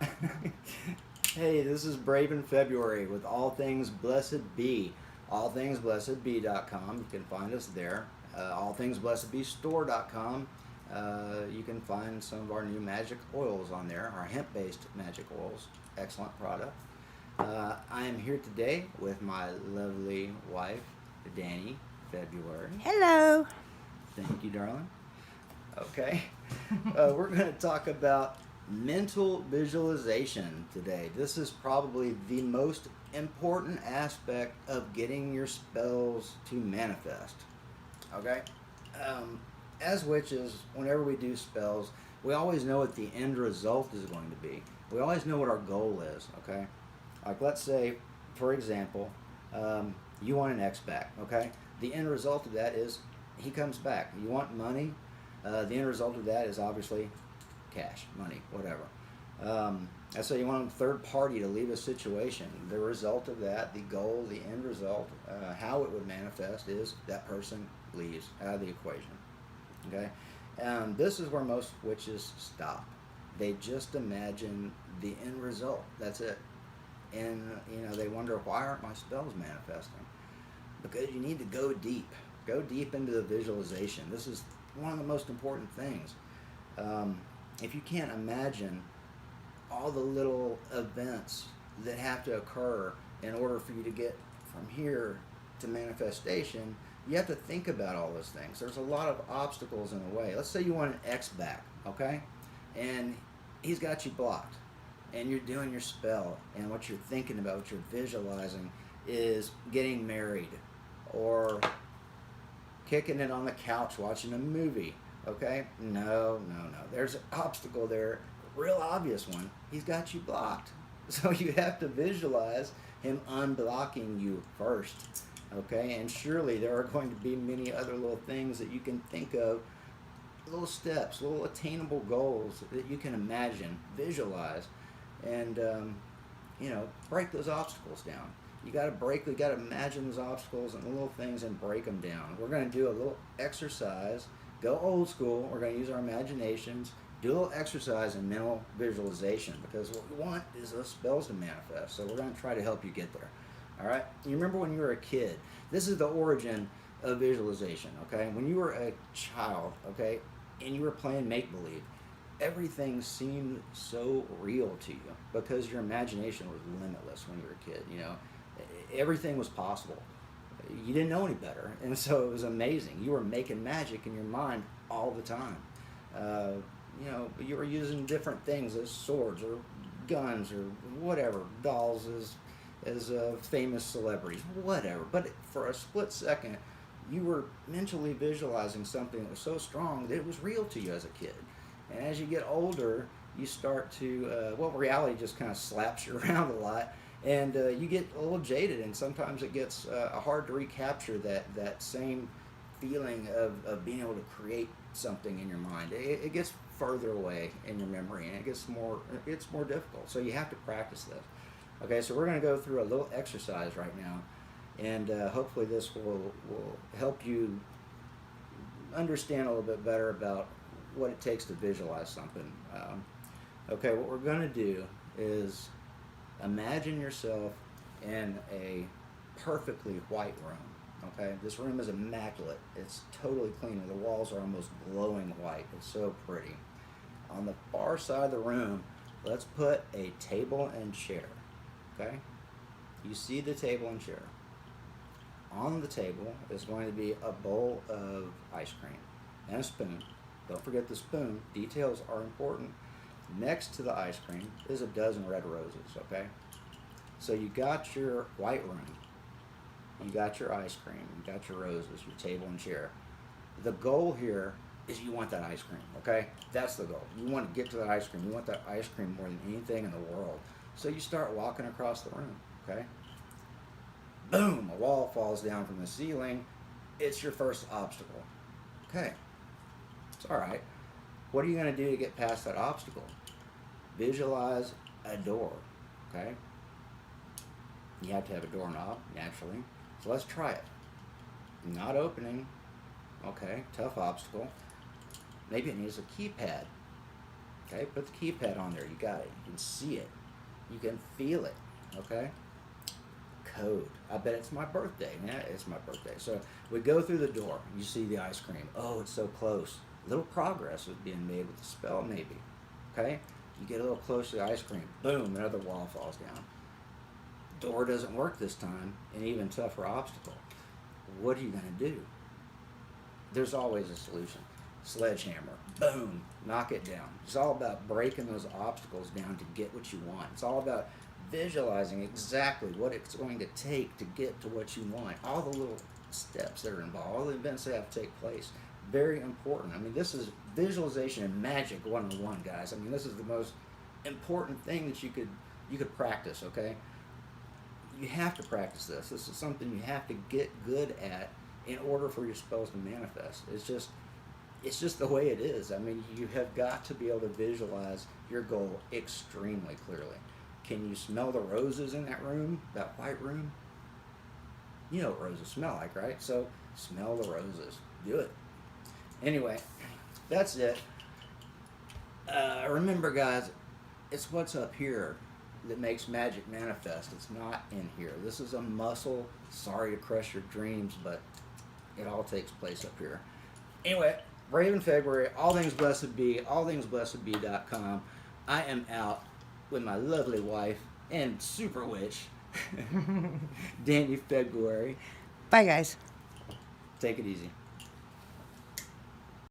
Hey, this is Braven February with All Things Blessed Be. AllThingsBlessedBe.com. You can find us there. AllThingsBlessedBeStore.com. You can find some of our new magic oils on there, our hemp-based magic oils. Excellent product. I am here today with my lovely wife, Danny February. Hello. Thank you, darling. Okay. We're going to talk about mental visualization today. This is probably the most important aspect of getting your spells to manifest. Okay? As witches, whenever we do spells, we always know what the end result is going to be. We always know what our goal is. Okay? Like, let's say, for example, you want an ex back. Okay? The end result of that is he comes back. You want money? The end result of that is obviously cash, money, whatever. And so you want a third party to leave a situation. The result of that, the goal, the end result, how it would manifest is that person leaves out of the equation. Okay? This is where most witches stop. They just imagine the end result. That's it. And, they wonder, why aren't my spells manifesting? Because you need to go deep. Go deep into the visualization. This is one of the most important things. If you can't imagine all the little events that have to occur in order for you to get from here to manifestation, you have to think about all those things. There's a lot of obstacles in the way. Let's say you want an ex back, okay? And he's got you blocked, and you're doing your spell, and what you're thinking about, what you're visualizing, is getting married, or kicking it on the couch watching a movie. Okay? No. There's an obstacle there, real obvious one. He's got you blocked. So you have to visualize him unblocking you first. Okay? And surely there are going to be many other little things that you can think of, little steps, little attainable goals that you can imagine, visualize, and break those obstacles down. You got to imagine those obstacles and the little things and break them down. We're going to do a little exercise, go old school. We're going to use our imaginations, do a little exercise in mental visualization, because what we want is those spells to manifest. So we're going to try to help you get there. All right? You remember when you were a kid? This is the origin of visualization, okay? When you were a child, okay, and you were playing make-believe, everything seemed so real to you because your imagination was limitless when you were a kid. Everything was possible. You didn't know any better, and so it was amazing. You were making magic in your mind all the time. You were using different things as swords or guns or whatever, dolls as famous celebrities, whatever. But for a split second, you were mentally visualizing something that was so strong that it was real to you as a kid. And as you get older, you start to, reality just kind of slaps you around a lot, and you get a little jaded, and sometimes it gets hard to recapture that same feeling of being able to create something in your mind. It gets further away in your memory, and it gets more difficult. So you have to practice this. Okay, so we're going to go through a little exercise right now, and hopefully this will help you understand a little bit better about what it takes to visualize something. Okay, what we're going to do is imagine yourself in a perfectly white room. Okay, this room is immaculate. It's totally clean. The walls are almost glowing white. It's so pretty. On the far side of the room, let's put a table and chair. Okay, you see the table and chair. On the table is going to be a bowl of ice cream and a spoon. Don't forget the spoon. Details are important. Next to the ice cream is a dozen red roses, okay? So you got your white room, you got your ice cream, you got your roses, your table and chair. The goal here is you want that ice cream, okay? That's the goal. You want to get to that ice cream. You want that ice cream more than anything in the world. So you start walking across the room, okay? Boom, a wall falls down from the ceiling. It's your first obstacle. Okay, it's all right. What are you going to do to get past that obstacle? Visualize a door, okay? You have to have a doorknob, naturally. So let's try it. Not opening. Okay, tough obstacle. Maybe it needs a keypad. Okay, put the keypad on there. You got it. You can see it. You can feel it. Okay. Code. I bet it's my birthday. Yeah, it's my birthday. So we go through the door. You see the ice cream. Oh, it's so close. Little progress is being made with the spell, maybe. Okay. You get a little close to the ice cream. Boom, another wall falls down. Door doesn't work this time. An even tougher obstacle. What are you going to do? There's always a solution. Sledgehammer. Boom. Knock it down. It's all about breaking those obstacles down to get what you want. It's all about visualizing exactly what it's going to take to get to what you want. All the little steps that are involved, all the events that have to take place. Very important. I mean, this is visualization and magic 101, guys. I mean, this is the most important thing that you could practice, okay? You have to practice this. This is something you have to get good at in order for your spells to manifest. It's just the way it is. I mean, you have got to be able to visualize your goal extremely clearly. Can you smell the roses in that room, that white room? You know what roses smell like, right? So smell the roses. Do it. Anyway, that's it. Remember, guys, it's what's up here that makes magic manifest. It's not in here. This is a muscle. Sorry to crush your dreams, but it all takes place up here. Anyway, Braven February, all things blessed be, allthingsblessedbe.com. I am out with my lovely wife and super witch, Danny February. Bye, guys. Take it easy.